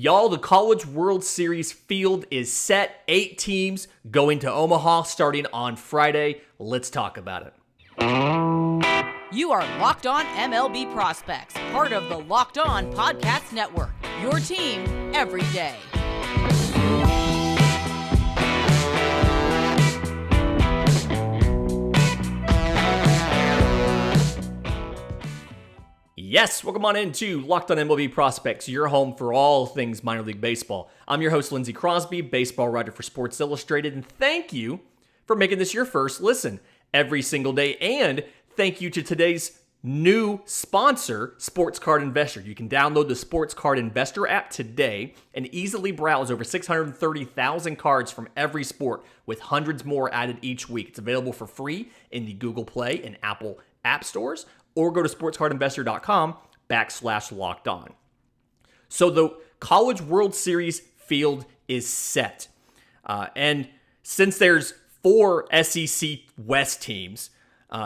Y'all, the College World Series field is set. 8 teams going to Omaha starting on Friday. Let's talk about it. You are Locked On MLB Prospects, part of the Locked On Podcast Network. Your team every day. Yes, welcome on into Locked On MLB Prospects, your home for all things minor league baseball. I'm your host, Lindsay Crosby, baseball writer for Sports Illustrated, and thank you for making this your first listen every single day. And thank you to today's new sponsor, Sports Card Investor. You can download the Sports Card Investor app today and easily browse over 630,000 cards from every sport, with hundreds more added each week. It's available for free in the Google Play and Apple app stores, or go to sportscardinvestor.com/locked on. So the College World Series field is set. And since there's 4 SEC West teams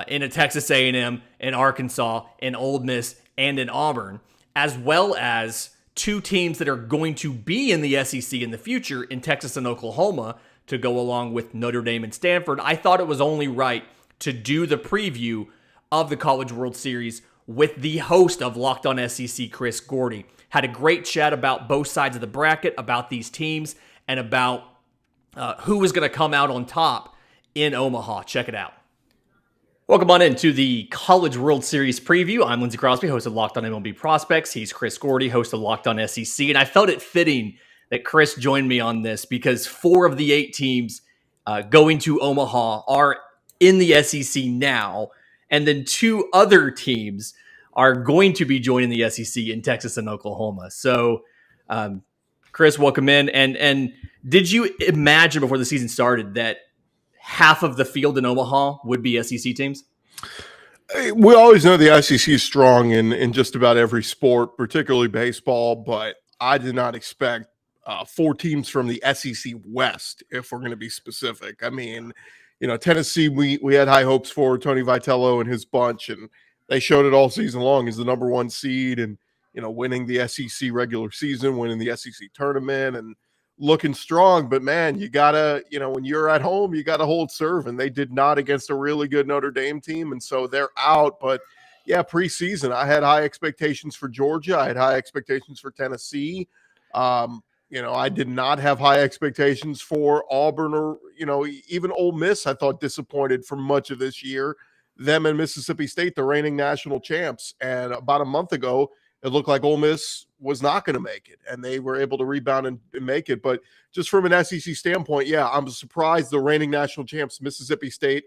in a Texas A&M, in Arkansas, in Ole Miss, and in Auburn, as well as 2 teams that are going to be in the SEC in the future in Texas and Oklahoma to go along with Notre Dame and Stanford, I thought it was only right to do the preview of the College World Series with the host of Locked On SEC, Chris Gordy. Had a great chat about both sides of the bracket, about these teams, and about who was going to come out on top in Omaha. Check it out. Welcome on into the College World Series preview. I'm Lindsay Crosby, host of Locked On MLB Prospects. He's Chris Gordy, host of Locked On SEC. And I felt it fitting that Chris joined me on this because 4 of the 8 teams going to Omaha are in the SEC now. And then 2 other teams are going to be joining the SEC in Texas and Oklahoma. So, Chris, welcome in. And did you imagine before the season started that half of the field in Omaha would be SEC teams? We always know the SEC is strong in just about every sport, particularly baseball, but I did not expect 4 teams from the SEC West, if we're going to be specific. I mean, you know, Tennessee, we had high hopes for Tony Vitello and his bunch, and they showed it all season long as the number 1 seed and, you know, winning the SEC regular season, winning the SEC tournament and looking strong. But, man, you got to, you know, when you're at home, you got to hold serve, and they did not against a really good Notre Dame team, and so they're out. But, yeah, preseason, I had high expectations for Georgia. I had high expectations for Tennessee. You know, I did not have high expectations for Auburn or, you know, even Ole Miss. I thought disappointed for much of this year. Them and Mississippi State, the reigning national champs. And about a month ago, it looked like Ole Miss was not going to make it, and they were able to rebound and make it. But just from an SEC standpoint, yeah, I'm surprised the reigning national champs, Mississippi State,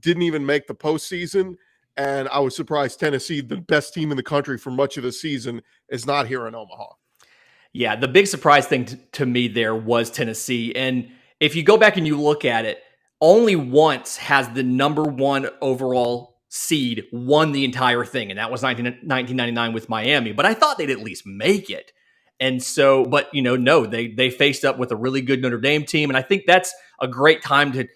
didn't even make the postseason. And I was surprised Tennessee, the best team in the country for much of the season, is not here in Omaha. Yeah, the big surprise thing to me there was Tennessee. And if you go back and you look at it, only once has the number 1 overall seed won the entire thing, and that was 1999 with Miami. But I thought they'd at least make it. And so, but, you know, no, they faced up with a really good Notre Dame team, and I think that's a great time to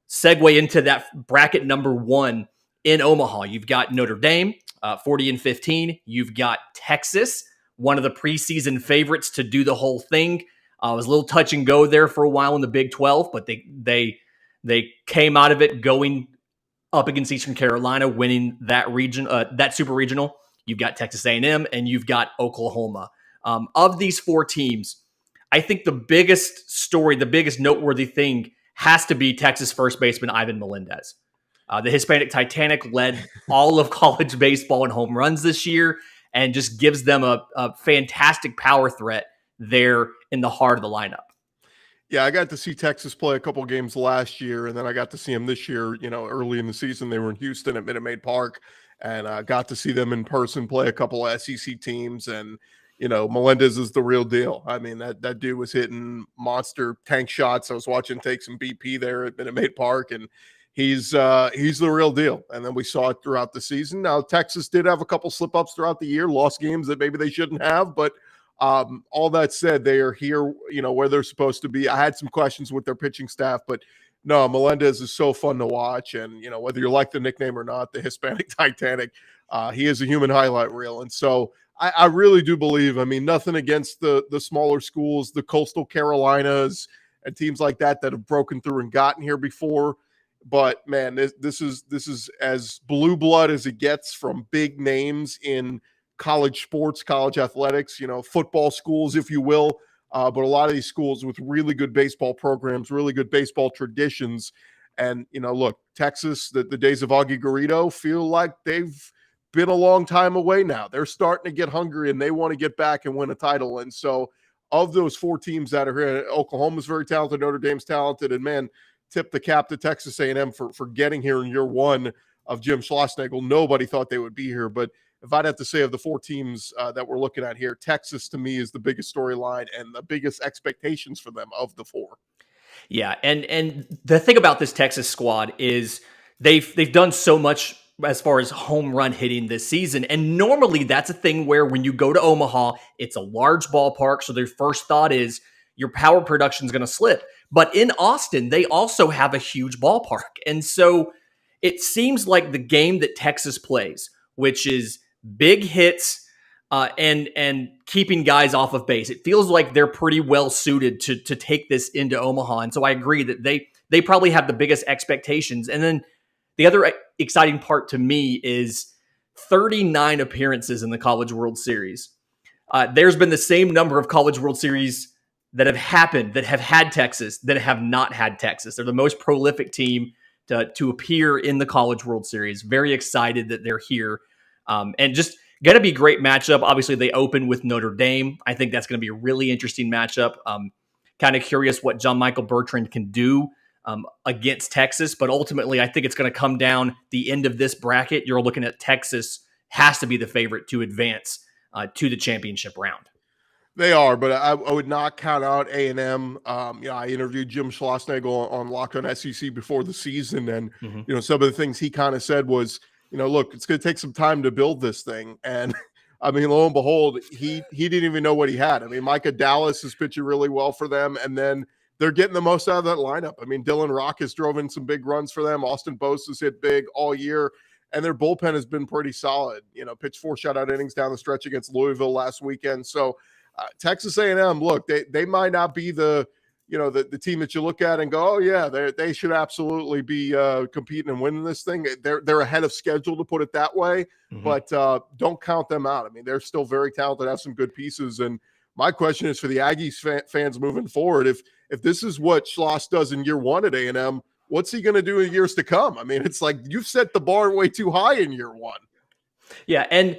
segue into that bracket number 1 in Omaha. You've got Notre Dame, 40-15. You've got Texas, one of the preseason favorites to do the whole thing. It was a little touch and go there for a while in the Big 12, but they came out of it going up against Eastern Carolina, winning that region, that super regional. You've got Texas A&M and you've got Oklahoma. Of these 4 teams, I think the biggest story, the biggest noteworthy thing has to be Texas first baseman Ivan Melendez. The Hispanic Titanic led all of college baseball in home runs this year, and just gives them a fantastic power threat there in the heart of the lineup. Yeah, I got to see Texas play a couple games last year, and then I got to see them this year, you know, early in the season. They were in Houston at Minute Maid Park, and I got to see them in person play a couple of SEC teams, and, you know, Melendez is the real deal. I mean, that dude was hitting monster tank shots. I was watching take some BP there at Minute Maid Park, and he's the real deal. And then we saw it throughout the season. Now, Texas did have a couple slip-ups throughout the year, lost games that maybe they shouldn't have, but all that said, they are here, you know, where they're supposed to be. I had some questions with their pitching staff, but no, Melendez is so fun to watch. And, you know, whether you like the nickname or not, the Hispanic Titanic, he is a human highlight reel. And so I really do believe, I mean, nothing against the smaller schools, the Coastal Carolinas and teams like that have broken through and gotten here before. But man, this is as blue blood as it gets from big names in college sports, college athletics, football schools, if you will. But a lot of these schools with really good baseball programs, really good baseball traditions. And, look, Texas, the days of Augie Garrido feel like they've been a long time away now. They're starting to get hungry and they want to get back and win a title. And so of those 4 teams that are here, Oklahoma's very talented, Notre Dame's talented, and man, tip the cap to Texas A&M for getting here in year 1 of Jim Schlossnagle. Nobody thought they would be here. But if I'd have to say of the 4 teams that we're looking at here, Texas to me is the biggest storyline and the biggest expectations for them of the 4. Yeah, and the thing about this Texas squad is they've done so much as far as home run hitting this season. And normally that's a thing where when you go to Omaha, it's a large ballpark. So their first thought is your power production is going to slip. But in Austin, they also have a huge ballpark. And so it seems like the game that Texas plays, which is big hits and keeping guys off of base, it feels like they're pretty well suited to take this into Omaha. And so I agree that they probably have the biggest expectations. And then the other exciting part to me is 39 appearances in the College World Series. There's been the same number of College World Series that have happened, that have had Texas, that have not had Texas. They're the most prolific team to appear in the College World Series. Very excited that they're here. And just going to be a great matchup. Obviously, they open with Notre Dame. I think that's going to be a really interesting matchup. Kind of curious what John Michael Bertrand can do against Texas, but ultimately I think it's going to come down the end of this bracket. You're looking at Texas has to be the favorite to advance to the championship round. They are, but I would not count out A&M. I interviewed Jim Schlossnagle on Locked On SEC before the season, and some of the things he kind of said was, look, it's going to take some time to build this thing, and I mean, lo and behold, he didn't even know what he had. I mean, Micah Dallas is pitching really well for them, and then they're getting the most out of that lineup. I mean, Dylan Rock has drove in some big runs for them. Austin Bose has hit big all year, and their bullpen has been pretty solid. Pitched 4 shutout innings down the stretch against Louisville last weekend. So Texas A&M, look, they might not be the team that you look at and go, oh yeah, they should absolutely be competing and winning this thing. They're ahead of schedule, to put it that way, but don't count them out. I mean, they're still very talented, have some good pieces. And my question is for the Aggies fans moving forward, if this is what Schloss does in year 1 at A&M, what's he going to do in years to come? I mean, it's like you've set the bar way too high in year 1. Yeah, and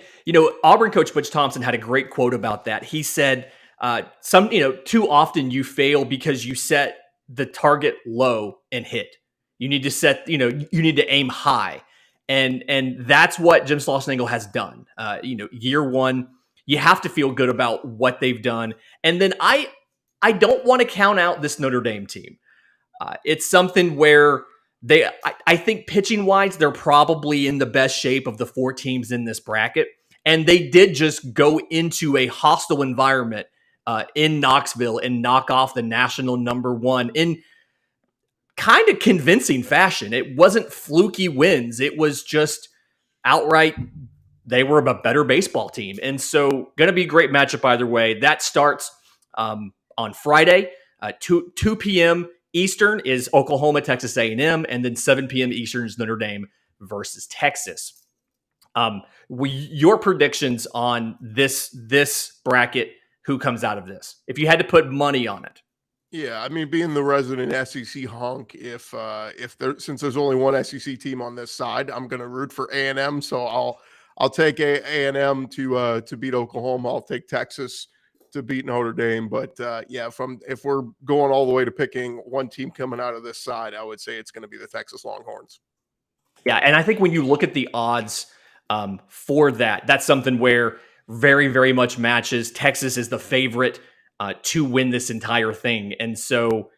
Auburn coach Butch Thompson had a great quote about that. He said, too often you fail because you set the target low and hit. You need to set, you need to aim high. And that's what Jim Schlossnagle has done. Year 1, you have to feel good about what they've done. And then I don't want to count out this Notre Dame team. It's something where I think pitching wise, they're probably in the best shape of the 4 teams in this bracket. And they did just go into a hostile environment in Knoxville and knock off the national number 1 in kind of convincing fashion. It wasn't fluky wins. It was just outright, they were a better baseball team. And so going to be a great matchup either way. That starts on Friday, 2 p.m. Eastern is Oklahoma, Texas A&M, and then 7 p.m. Eastern is Notre Dame versus Texas. Your predictions on this bracket, who comes out of this? If you had to put money on it. Yeah, I mean, being the resident SEC honk, since there's only one SEC team on this side, I'm going to root for A&M. So I'll take A&M to beat Oklahoma. I'll take Texas to beat Notre Dame. But if we're going all the way to picking one team coming out of this side, I would say it's going to be the Texas Longhorns. Yeah, and I think when you look at the odds for that's something where very, very much matches. Texas is the favorite to win this entire thing. And so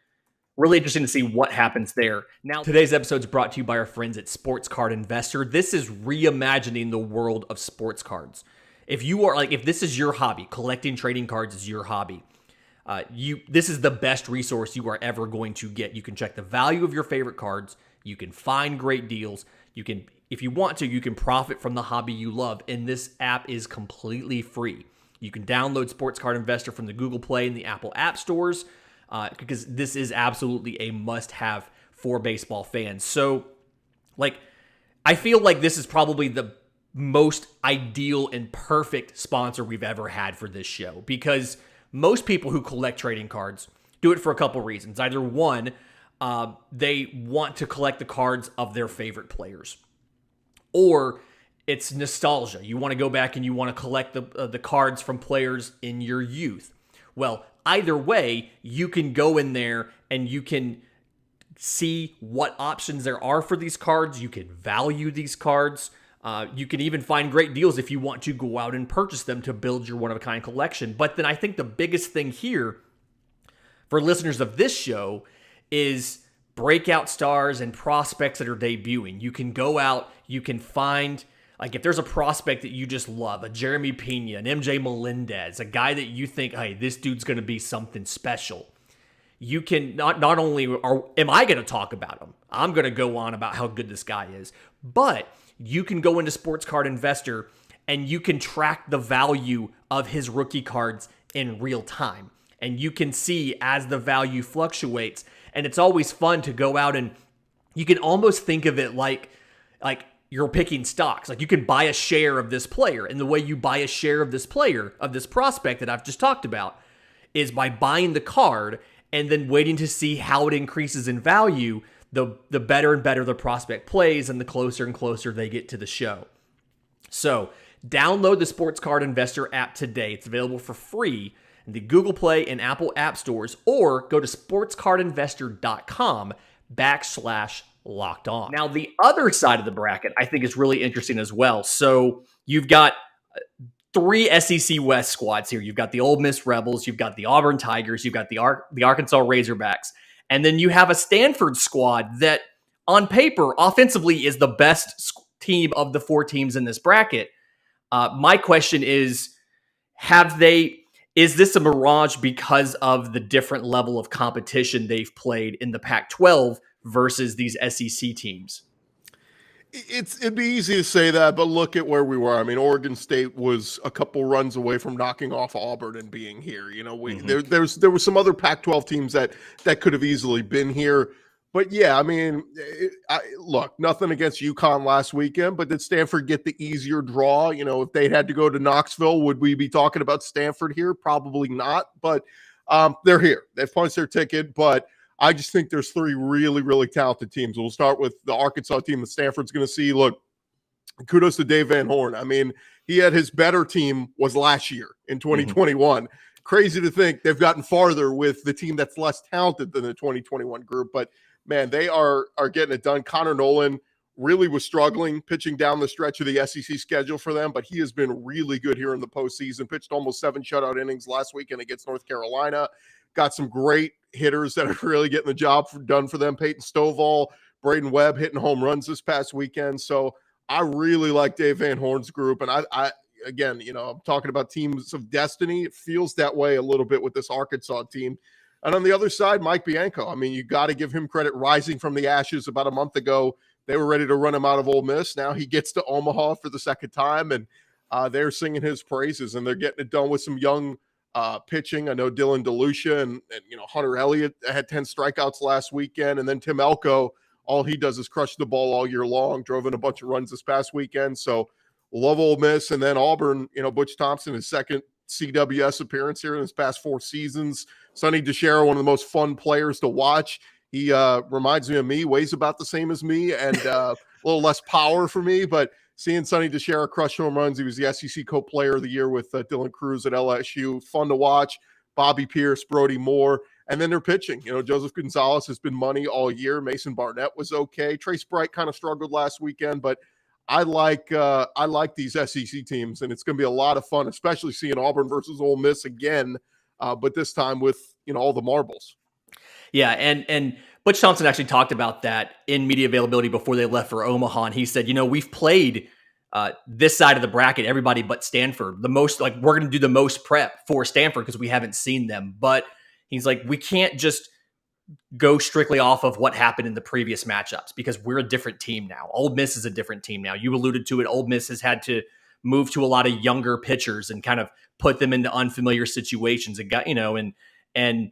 really interesting to see what happens there. Now, today's episode is brought to you by our friends at Sports Card Investor. This is reimagining the world of sports cards. If this is your hobby, collecting trading cards is your hobby, this is the best resource you are ever going to get. You can check the value of your favorite cards. You can find great deals. You can if you want to, you can profit from the hobby you love, and this app is completely free. You can download Sports Card Investor from the Google Play and the Apple App Stores because this is absolutely a must-have for baseball fans. So, I feel like this is probably the most ideal and perfect sponsor we've ever had for this show, because most people who collect trading cards do it for a couple reasons. Either one, they want to collect the cards of their favorite players, or it's nostalgia. You want to go back and you want to collect the cards from players in your youth. Well, either way, you can go in there and you can see what options there are for these cards. You can value these cards. You can even find great deals if you want to go out and purchase them to build your one-of-a-kind collection. But then I think the biggest thing here for listeners of this show is breakout stars and prospects that are debuting. You can go out, you can find, if there's a prospect that you just love, a Jeremy Pena, an MJ Melendez, a guy that you think, hey, this dude's going to be something special. You can not only am I going to talk about him, I'm going to go on about how good this guy is, but you can go into Sports Card Investor and you can track the value of his rookie cards in real time. And you can see as the value fluctuates. And it's always fun to go out and you can almost think of it like you're picking stocks. Like you can buy a share of this player. And the way you buy a share of this player, of this prospect that I've just talked about, is by buying the card and then waiting to see how it increases in value. The better and better the prospect plays and the closer and closer they get to the show. So download the Sports Card Investor app today. It's available for free in the Google Play and Apple App Stores, or go to sportscardinvestor.com/lockedon. Now, the other side of the bracket I think is really interesting as well. So you've got three SEC West squads here. You've got the Ole Miss Rebels, you've got the Auburn Tigers, you've got the Arkansas Razorbacks, and then you have a Stanford squad that on paper offensively is the best team of the four teams in this bracket. My question is, is this a mirage because of the different level of competition they've played in the Pac-12 versus these SEC teams? It'd be easy to say that, but look at where we were. I mean, Oregon State was a couple runs away from knocking off Auburn and being here. You know, there were some other Pac-12 teams that could have easily been here. But yeah, I mean, look, nothing against UConn last weekend, but did Stanford get the easier draw? You know, if they had to go to Knoxville, would we be talking about Stanford here? Probably not, but they're here. They've punched their ticket, but I just think there's three really, really talented teams. We'll start with the Arkansas team that Stanford's going to see. Look, kudos to Dave Van Horn. I mean, he had his better team was last year in 2021. Crazy to think they've gotten farther with the team that's less talented than the 2021 group, but man, they are getting it done. Connor Nolan really was struggling pitching down the stretch of the SEC schedule for them, but he has been really good here in the postseason. Pitched almost 7 shutout innings last weekend against North Carolina. Got some great hitters that are really getting the job done for them. Peyton Stovall, Braden Webb hitting home runs this past weekend. So I really like Dave Van Horn's group. And I again, you know, I'm talking about teams of destiny. It feels that way a little bit with this Arkansas team. And on the other side, Mike Bianco. I mean, you got to give him credit, rising from the ashes about a month ago. They were ready to run him out of Ole Miss. Now he gets to Omaha for the second time, and they're singing his praises, and they're getting it done with some young pitching. I know Dylan DeLucia and you know, Hunter Elliott had 10 strikeouts last weekend, and then Tim Elko, all he does is crush the ball all year long, drove in a bunch of runs this past weekend. So love Ole Miss. And then Auburn, you know, Butch Thompson, his second CWS appearance here in his past 4 seasons. Sonny DeShera, one of the most fun players to watch. He reminds me of me, weighs about the same as me, and a little less power for me, but seeing Sonny DeShera crush home runs, he was the SEC Co-Player of the Year with Dylan Cruz at LSU. Fun to watch. Bobby Pierce, Brody Moore, and then they're pitching. You know, Joseph Gonzalez has been money all year. Mason Barnett was okay. Trace Bright kind of struggled last weekend, but I like these SEC teams, and it's going to be a lot of fun, especially seeing Auburn versus Ole Miss again, but this time with, you know, all the marbles. Yeah, and Butch Thompson actually talked about that in media availability before they left for Omaha, and he said, you know, we've played this side of the bracket, everybody but Stanford. The most, like, we're going to do the most prep for Stanford because we haven't seen them. But he's like, we can't just go strictly off of what happened in the previous matchups because we're a different team now. Ole Miss is a different team now. You alluded to it. Ole Miss has had to move to a lot of younger pitchers and kind of put them into unfamiliar situations and got, and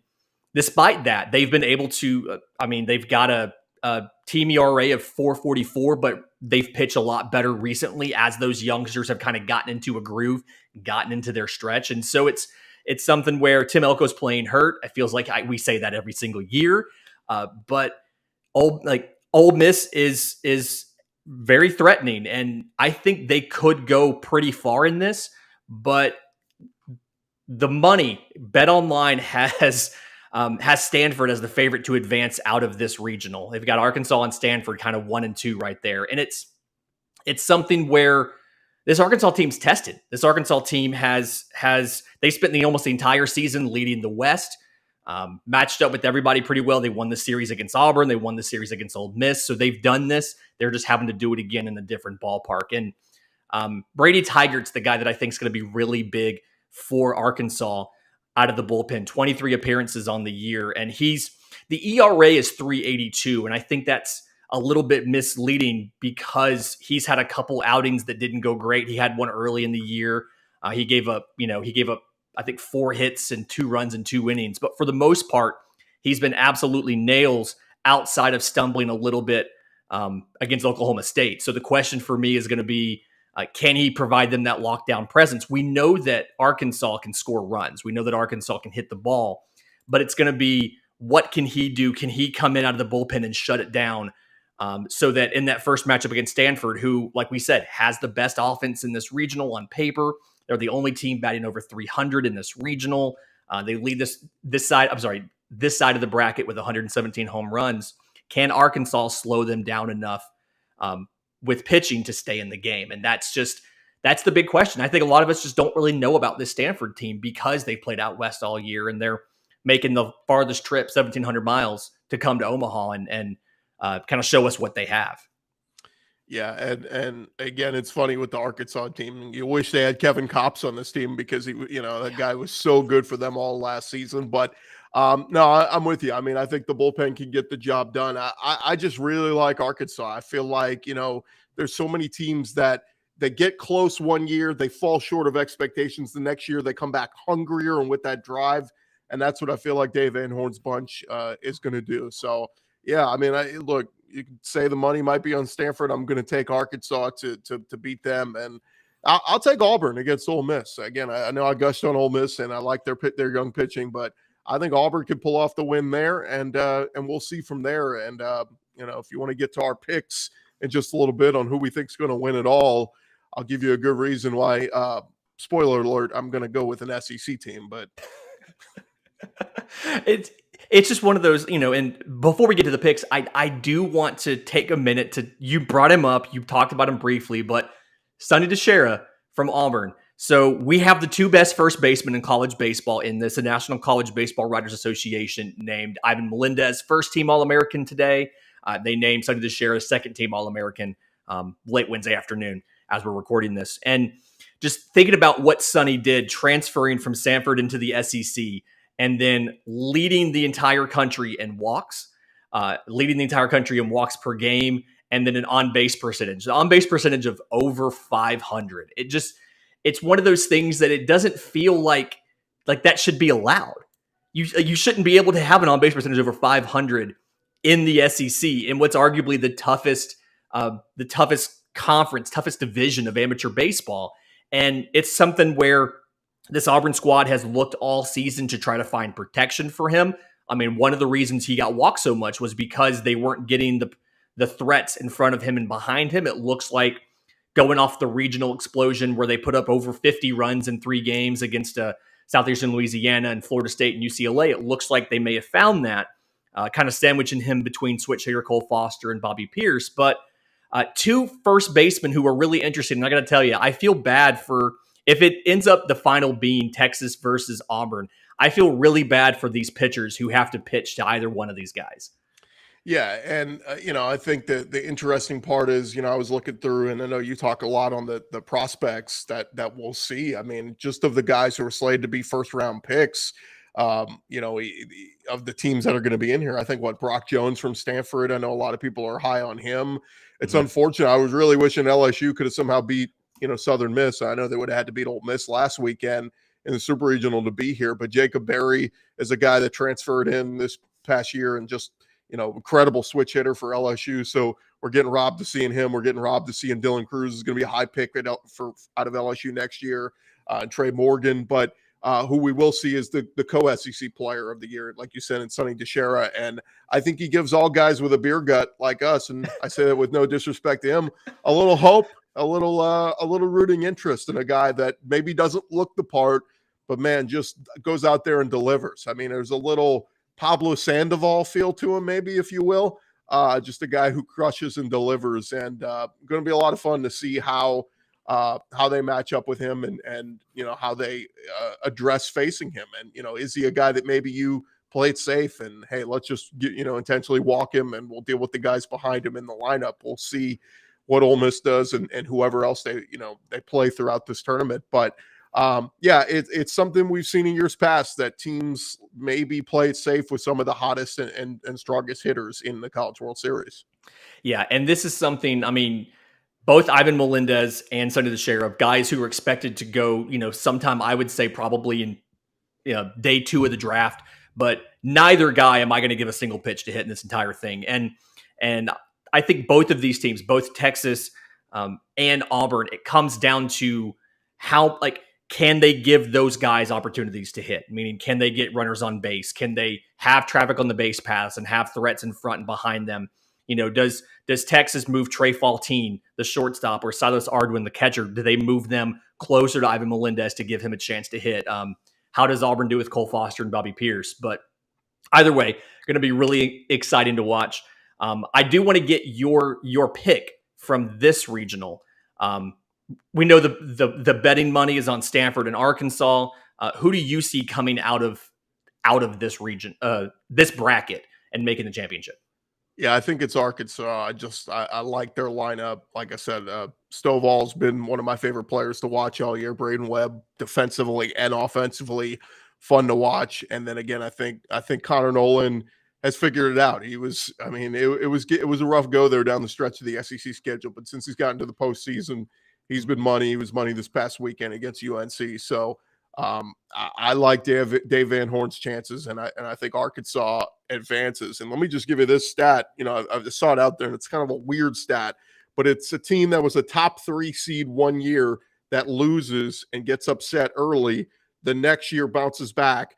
despite that, they've been able to, they've got a team ERA of 4.44, but they've pitched a lot better recently as those youngsters have kind of gotten into a groove, gotten into their stretch. And so it's something where Tim Elko's playing hurt. It feels like we say that every single year. But Ole Miss is very threatening. And I think they could go pretty far in this, but the money Bet Online has Stanford as the favorite to advance out of this regional. They've got Arkansas and Stanford kind of 1 and 2 right there. And it's something where this Arkansas team's tested. This Arkansas team they spent almost the entire season leading the West, matched up with everybody pretty well. They won the series against Auburn. They won the series against Ole Miss. So they've done this. They're just having to do it again in a different ballpark. And Brady Tygert's the guy that I think is going to be really big for Arkansas out of the bullpen. 23 appearances on the year. And the ERA is 3.82. And I think that's a little bit misleading because he's had a couple outings that didn't go great. He had one early in the year. He gave up, I think 4 hits and 2 runs in 2 innings. But for the most part, he's been absolutely nails outside of stumbling a little bit against Oklahoma State. So the question for me is going to be, can he provide them that lockdown presence? We know that Arkansas can score runs. We know that Arkansas can hit the ball, but it's going to be, what can he do? Can he come in out of the bullpen and shut it down so that in that first matchup against Stanford, who, like we said, has the best offense in this regional on paper. They're the only team batting over 300 in this regional. They lead this side of the bracket with 117 home runs. Can Arkansas slow them down enough with pitching to stay in the game? And that's the big question. I think a lot of us just don't really know about this Stanford team because they played out West all year and they're making the farthest trip, 1,700 miles, to come to Omaha and kind of show us what they have. Yeah, and again, it's funny with the Arkansas team. You wish they had Kevin Kopps on this team because that guy was so good for them all last season. But no, I'm with you. I mean, I think the bullpen can get the job done. I just really like Arkansas. I feel like there's so many teams that they get close one year, they fall short of expectations. The next year, they come back hungrier and with that drive, and that's what I feel like Dave Van Horn's bunch is going to do. So yeah, I mean, look. You can say the money might be on Stanford. I'm going to take Arkansas to beat them, and I'll take Auburn against Ole Miss. Again, I know I gushed on Ole Miss, and I like their young pitching, but I think Auburn could pull off the win there, and we'll see from there. And if you want to get to our picks in just a little bit on who we think is going to win it all, I'll give you a good reason why. Spoiler alert: I'm going to go with an SEC team, but It's just one of those, and before we get to the picks, I do want to take a minute you brought him up, you talked about him briefly, but Sonny DiChiara from Auburn. So we have the 2 best first basemen in college baseball in this, the National College Baseball Writers Association named Ivan Melendez first team All-American today. They named Sonny DiChiara second team All-American late Wednesday afternoon as we're recording this. And just thinking about what Sonny did transferring from Stanford into the SEC, and then leading the entire country in walks per game, and then an on-base percentage. The on-base percentage of over 500. It's one of those things that it doesn't feel like that should be allowed. You shouldn't be able to have an on-base percentage over 500 in the SEC, in what's arguably the toughest conference, toughest division of amateur baseball. And it's something where this Auburn squad has looked all season to try to find protection for him. I mean, one of the reasons he got walked so much was because they weren't getting the threats in front of him and behind him. It looks like going off the regional explosion where they put up over 50 runs in 3 games against Southeastern Louisiana and Florida State and UCLA. It looks like they may have found that, kind of sandwiching him between switch hitter Cole Foster and Bobby Pierce. But 2 first basemen who are really interesting. And I got to tell you, I feel bad for, if it ends up the final being Texas versus Auburn, I feel really bad for these pitchers who have to pitch to either one of these guys. Yeah, and I think that the interesting part is, I was looking through, and I know you talk a lot on the prospects that we'll see. I mean, just of the guys who are slated to be first round picks, of the teams that are going to be in here. I think Brock Jones from Stanford, I know a lot of people are high on him. It's unfortunate. I was really wishing LSU could have somehow beat, Southern Miss. I know they would have had to beat Ole Miss last weekend in the Super Regional to be here, but Jacob Berry is a guy that transferred in this past year and just, incredible switch hitter for LSU. So we're getting robbed to seeing him. We're getting robbed to seeing Dylan Cruz is going to be a high pick out of LSU next year, and Trey Morgan. But who we will see is the co-SEC player of the year, like you said, in Sonny DeShera. And I think he gives all guys with a beer gut like us, and I say that with no disrespect to him, a little hope, a little rooting interest in a guy that maybe doesn't look the part, but man, just goes out there and delivers. I mean, there's a little Pablo Sandoval feel to him, maybe, if you will. Just a guy who crushes and delivers, and going to be a lot of fun to see how they match up with him and how they address facing him. And, is he a guy that maybe you play it safe and, hey, let's just intentionally walk him and we'll deal with the guys behind him in the lineup. We'll see what Ole Miss does and whoever else they play throughout this tournament. But it's something we've seen in years past that teams maybe play it safe with some of the hottest and strongest hitters in the College World Series. Yeah. And this is something, I mean, both Ivan Melendez and Sonny DeShera, guys who were expected to go, sometime I would say probably in day 2 of the draft, but neither guy am I going to give a single pitch to hit in this entire thing. And I think both of these teams, both Texas and Auburn, it comes down to how, can they give those guys opportunities to hit? Meaning, can they get runners on base? Can they have traffic on the base paths and have threats in front and behind them? Does Texas move Trey Faltine, the shortstop, or Silas Ardwin, the catcher? Do they move them closer to Ivan Melendez to give him a chance to hit? How does Auburn do with Cole Foster and Bobby Pierce? But either way, going to be really exciting to watch. I do want to get your pick from this regional. We know the betting money is on Stanford and Arkansas. Who do you see coming out of this region, this bracket, and making the championship? Yeah, I think it's Arkansas. I like their lineup. Like I said, Stovall's been one of my favorite players to watch all year. Braden Webb, defensively and offensively, fun to watch. And then again, I think Connor Nolan has figured it out. It was a rough go there down the stretch of the SEC schedule, but since he's gotten to the postseason, he's been money. He was money this past weekend against UNC. So I like Dave Van Horn's chances, and I think Arkansas advances. And let me just give you this stat. I saw it out there, and it's kind of a weird stat, but it's a team that was a top 3 seed one year that loses and gets upset early. The next year bounces back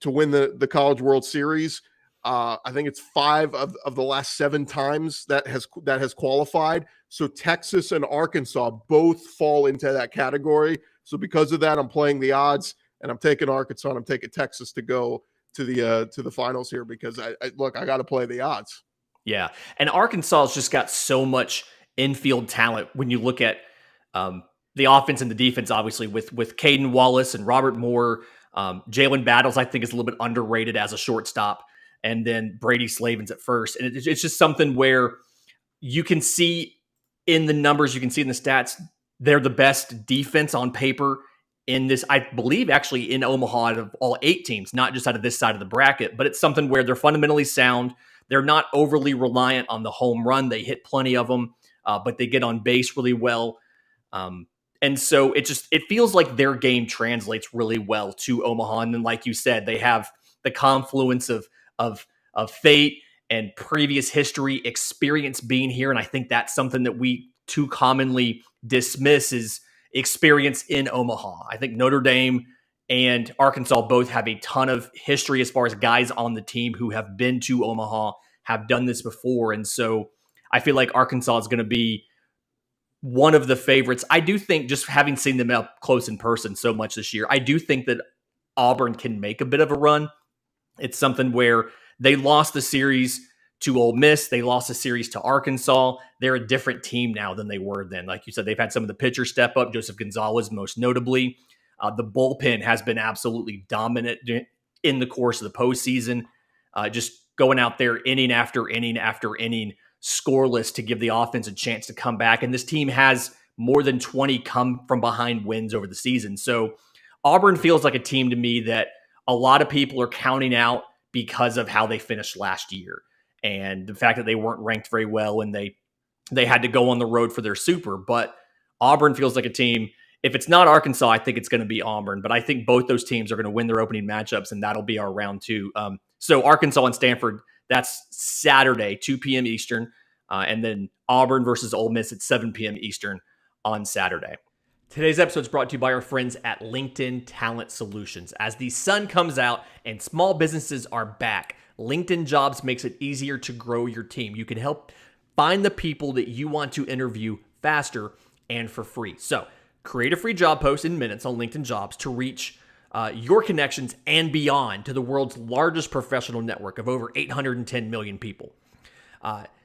to win the College World Series. I think it's 5 of the last 7 times that has qualified. So Texas and Arkansas both fall into that category. So because of that, I'm playing the odds, and I'm taking Arkansas and I'm taking Texas to go to the finals here because I got to play the odds. Yeah, and Arkansas has just got so much infield talent when you look at the offense and the defense. Obviously, with Caden Wallace and Robert Moore, Jalen Battles, I think is a little bit underrated as a shortstop. And then Brady Slavens at first. And it's just something where you can see in the numbers, you can see in the stats, they're the best defense on paper in this, I believe, actually in Omaha out of all 8 teams, not just out of this side of the bracket. But it's something where they're fundamentally sound. They're not overly reliant on the home run. They hit plenty of them, but they get on base really well. And so it feels like their game translates really well to Omaha. And then, like you said, they have the confluence of fate and previous history, experience being here. And I think that's something that we too commonly dismiss is experience in Omaha. I think Notre Dame and Arkansas both have a ton of history as far as guys on the team who have been to Omaha, have done this before. And so I feel like Arkansas is going to be one of the favorites. I do think, just having seen them up close in person so much this year, I do think that Auburn can make a bit of a run. It's something where they lost the series to Ole Miss. They lost the series to Arkansas. They're a different team now than they were then. Like you said, they've had some of the pitchers step up, Joseph Gonzalez most notably. The bullpen has been absolutely dominant in the course of the postseason, just going out there inning after inning after inning, scoreless to give the offense a chance to come back. And this team has more than 20 come from behind wins over the season. So Auburn feels like a team to me that a lot of people are counting out because of how they finished last year and the fact that they weren't ranked very well and they had to go on the road for their super. But Auburn feels like a team. If it's not Arkansas, I think it's going to be Auburn. But I think both those teams are going to win their opening matchups, and that'll be our round two. So Arkansas and Stanford, that's Saturday, 2 p.m. Eastern. And then Auburn versus Ole Miss at 7 p.m. Eastern on Saturday. Today's episode is brought to you by our friends at LinkedIn Talent Solutions. As the sun comes out and small businesses are back, LinkedIn Jobs makes it easier to grow your team. You can help find the people that you want to interview faster and for free. So create a free job post in minutes on LinkedIn Jobs to reach your connections and beyond to the world's largest professional network of over 810 million people.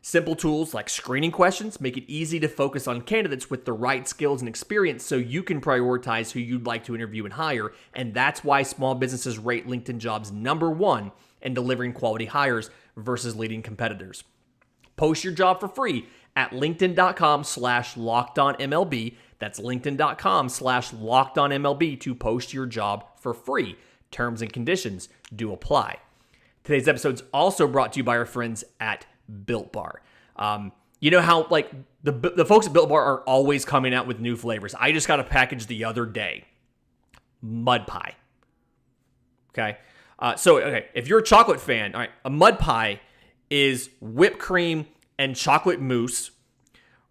Simple tools like screening questions make it easy to focus on candidates with the right skills and experience so you can prioritize who you'd like to interview and hire. And that's why small businesses rate LinkedIn Jobs #1 in delivering quality hires versus leading competitors. Post your job for free at linkedin.com/lockedonmlb. That's linkedin.com/lockedonmlb to post your job for free. Terms and conditions do apply. Today's episode is also brought to you by our friends at Built Bar. You know how like the folks at Built Bar are always coming out with new flavors. I just got a package the other day. Mud pie. Okay. If you're a chocolate fan, all right, a mud pie is whipped cream and chocolate mousse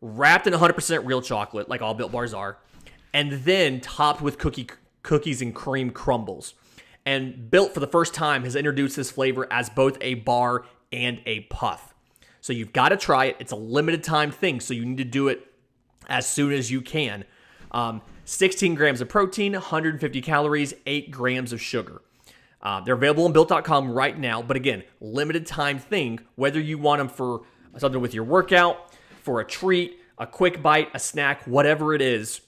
wrapped in 100% real chocolate, like all Built Bars are, and then topped with cookies and cream crumbles. And Built, for the first time, has introduced this flavor as both a bar and a puff. So you've got to try it. It's a limited time thing, so you need to do it as soon as you can. 16 grams of protein, 150 calories, 8 grams of sugar. They're available on Built.com right now, but again, limited time thing, whether you want them for something with your workout, for a treat, a quick bite, a snack, whatever it is,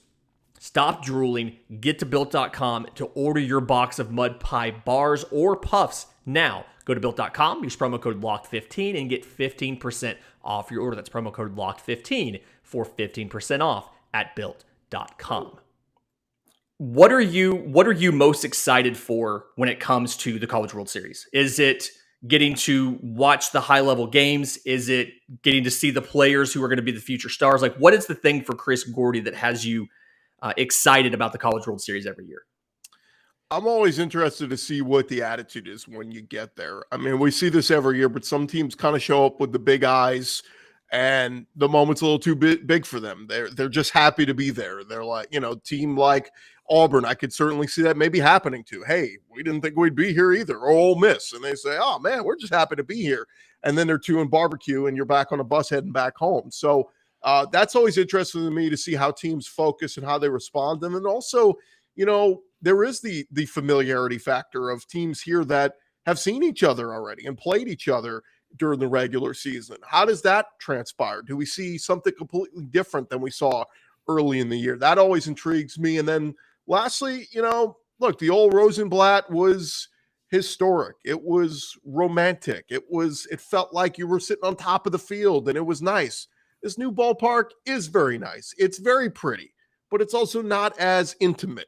stop drooling, get to Built.com to order your box of mud pie bars or puffs now. Go to Built.com, use promo code LOCKED15 and get 15% off your order. That's promo code LOCKED15 for 15% off at Built.com. What are you most excited for when it comes to the College World Series? Is it getting to watch the high-level games? Is it getting to see the players who are going to be the future stars? Like, what is the thing for Chris Gordy that has you excited about the College World Series every year? I'm always interested to see what the attitude is when you get there. I mean, we see this every year, but some teams kind of show up with the big eyes and the moment's a little too big for them. They're just happy to be there. They're like, team like Auburn, I could certainly see that maybe happening to. Hey, we didn't think we'd be here either. Or Ole Miss. And they say, oh, man, we're just happy to be here. And then they're chewing barbecue and you're back on a bus heading back home. So that's always interesting to me to see how teams focus and how they respond. And then also, there is the familiarity factor of teams here that have seen each other already and played each other during the regular season. How does that transpire? Do we see something completely different than we saw early in the year? That always intrigues me. And then lastly, look, the old Rosenblatt was historic. It was romantic. It felt like you were sitting on top of the field and it was nice. This new ballpark is very nice. It's very pretty, but it's also not as intimate.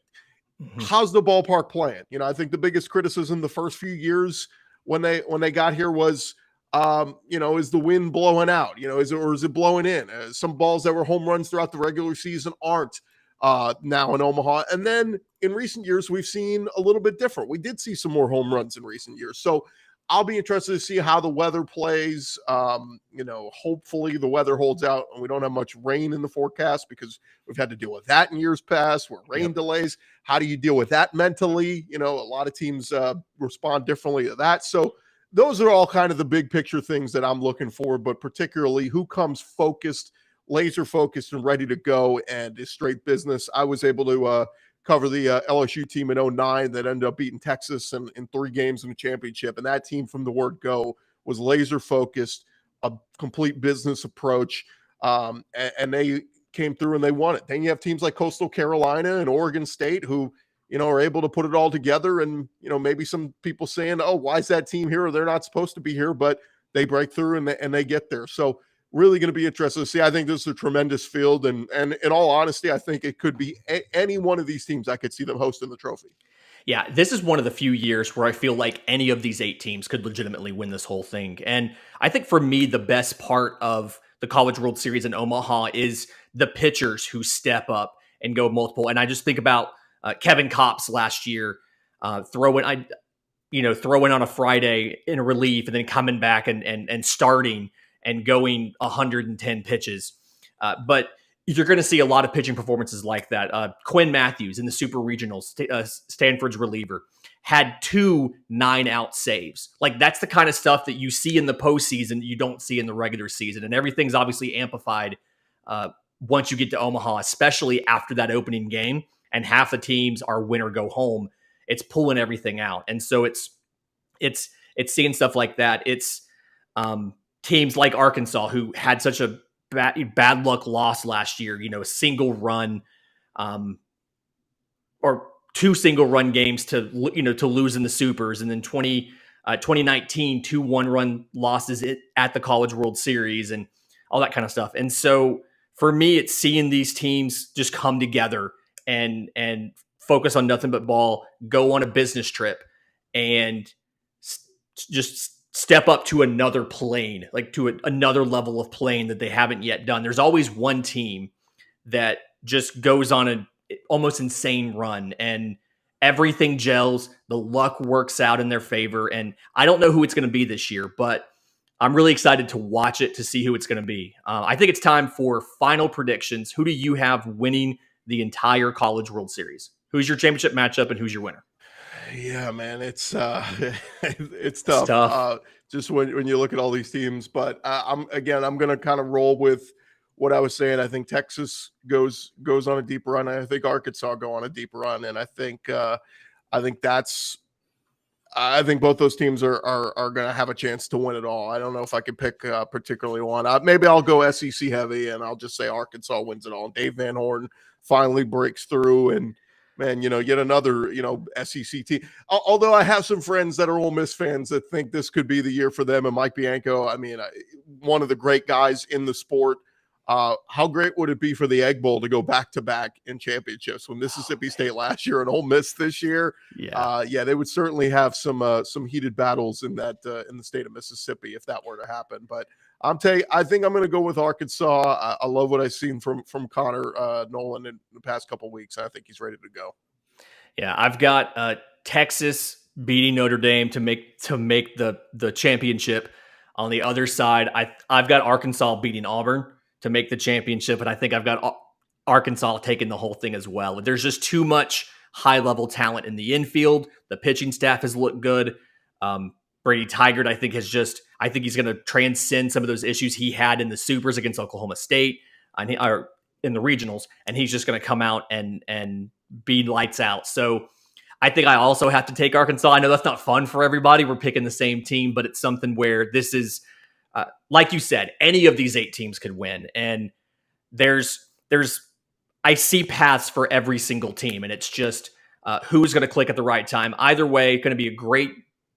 Mm-hmm. How's the ballpark playing? I think the biggest criticism the first few years when they got here was, is the wind blowing out? Is it blowing in? Some balls that were home runs throughout the regular season aren't now in Omaha. And then in recent years, we've seen a little bit different. We did see some more home runs in recent years. So I'll be interested to see how the weather plays. Hopefully the weather holds out and we don't have much rain in the forecast because we've had to deal with that in years past where rain delays. How do you deal with that mentally? A lot of teams respond differently to that. So those are all kind of the big picture things that I'm looking for, but particularly who comes focused, laser focused and ready to go and is straight business. I was able to cover the LSU team in 2009 that ended up beating Texas in 3 games in the championship. And that team from the word go was laser focused, a complete business approach. And they came through and they won it. Then you have teams like Coastal Carolina and Oregon State who, are able to put it all together. And, maybe some people saying, oh, why is that team here? Or they're not supposed to be here, but they break through and they get there. So really going to be interesting to see. I think this is a tremendous field. And in all honesty, I think it could be any one of these teams. I could see them hosting the trophy. Yeah, this is one of the few years where I feel like any of these 8 teams could legitimately win this whole thing. And I think for me, the best part of the College World Series in Omaha is the pitchers who step up and go multiple. And I just think about Kevin Kopps last year, throwing on a Friday in a relief and then coming back and starting and going 110 pitches. But you're going to see a lot of pitching performances like that. Quinn Matthews in the Super Regionals, Stanford's reliever, had 2 9-out saves. Like, that's the kind of stuff that you see in the postseason you don't see in the regular season. And everything's obviously amplified once you get to Omaha, especially after that opening game. And half the teams are win or go home. It's pulling everything out. And so it's seeing stuff like that. It's teams like Arkansas, who had such a bad luck loss last year, a single run or 2 single run games to lose in the supers. And then 2019, 2 1-run losses at the College World Series and all that kind of stuff. And so for me, it's seeing these teams just come together and focus on nothing but ball, go on a business trip, and just step up to another plane, like to another level of playing that they haven't yet done. There's always one team that just goes on an almost insane run and everything gels. The luck works out in their favor. And I don't know who it's going to be this year, but I'm really excited to watch it to see who it's going to be. I think it's time for final predictions. Who do you have winning the entire College World Series? Who's your championship matchup and who's your winner? Yeah, man, it's tough. It's tough. Just when you look at all these teams, but I'm going to kind of roll with what I was saying. I think Texas goes on a deep run. I think Arkansas go on a deep run, and I think both those teams are going to have a chance to win it all. I don't know if I could pick particularly one. Maybe I'll go SEC heavy, and I'll just say Arkansas wins it all. And Dave Van Horn finally breaks through, and man, yet another, SEC team. Although I have some friends that are Ole Miss fans that think this could be the year for them. And Mike Bianco, one of the great guys in the sport. How great would it be for the Egg Bowl to go back-to-back in championships when Mississippi State last year and Ole Miss this year? Yeah. They would certainly have some heated battles in that in the state of Mississippi if that were to happen. But I think I'm going to go with Arkansas. I love what I've seen from Connor Nolan in the past couple of weeks. I think he's ready to go. Yeah, I've got Texas beating Notre Dame to make the championship. On the other side, I've got Arkansas beating Auburn to make the championship, and I think I've got Arkansas taking the whole thing as well. There's just too much high-level talent in the infield. The pitching staff has looked good. Brady Tigert, I think he's going to transcend some of those issues he had in the supers against Oklahoma State or in the regionals, and he's just going to come out and be lights out. So I think I also have to take Arkansas. I know that's not fun for everybody. We're picking the same team, but it's something where this is, like you said, any of these 8 teams could win. And I see paths for every single team, and it's just who's going to click at the right time. Either way, going to be a great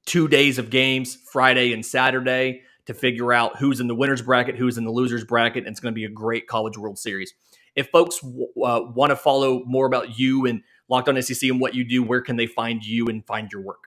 2 days of games, Friday and Saturday, to figure out who's in the winner's bracket, who's in the loser's bracket, and it's going to be a great College World Series. If folks want to follow more about you and Locked On SEC and what you do, where can they find you and find your work?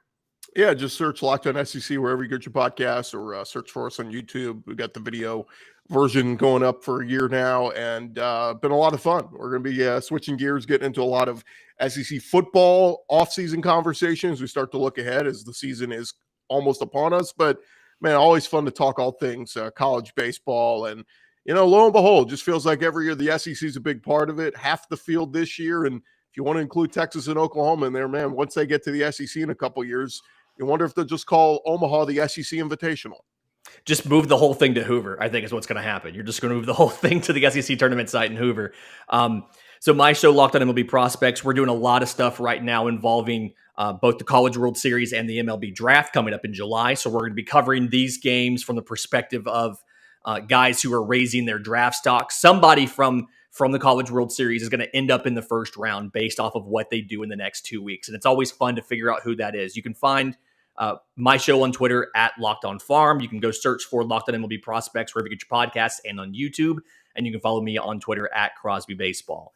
Yeah, just search Locked On SEC wherever you get your podcasts, or search for us on YouTube. We've got the video version going up for a year now, and been a lot of fun. We're going to be switching gears, getting into a lot of SEC football off-season conversations. We start to look ahead as the season is almost upon us. But, man, always fun to talk all things college baseball. And, lo and behold, just feels like every year the SEC is a big part of it. Half the field this year, and if you want to include Texas and Oklahoma in there, man, once they get to the SEC in a couple years, you wonder if they'll just call Omaha the SEC Invitational. Just move the whole thing to Hoover, I think is what's going to happen. You're just going to move the whole thing to the SEC tournament site in Hoover. So my show, Locked On MLB Prospects, we're doing a lot of stuff right now involving both the College World Series and the MLB Draft coming up in July. So we're going to be covering these games from the perspective of guys who are raising their draft stock. Somebody from the College World Series is going to end up in the first round based off of what they do in the next 2 weeks. And it's always fun to figure out who that is. You can find my show on Twitter at Locked On Farm. You can go search for Locked On MLB Prospects wherever you get your podcasts and on YouTube. And you can follow me on Twitter at Crosby Baseball.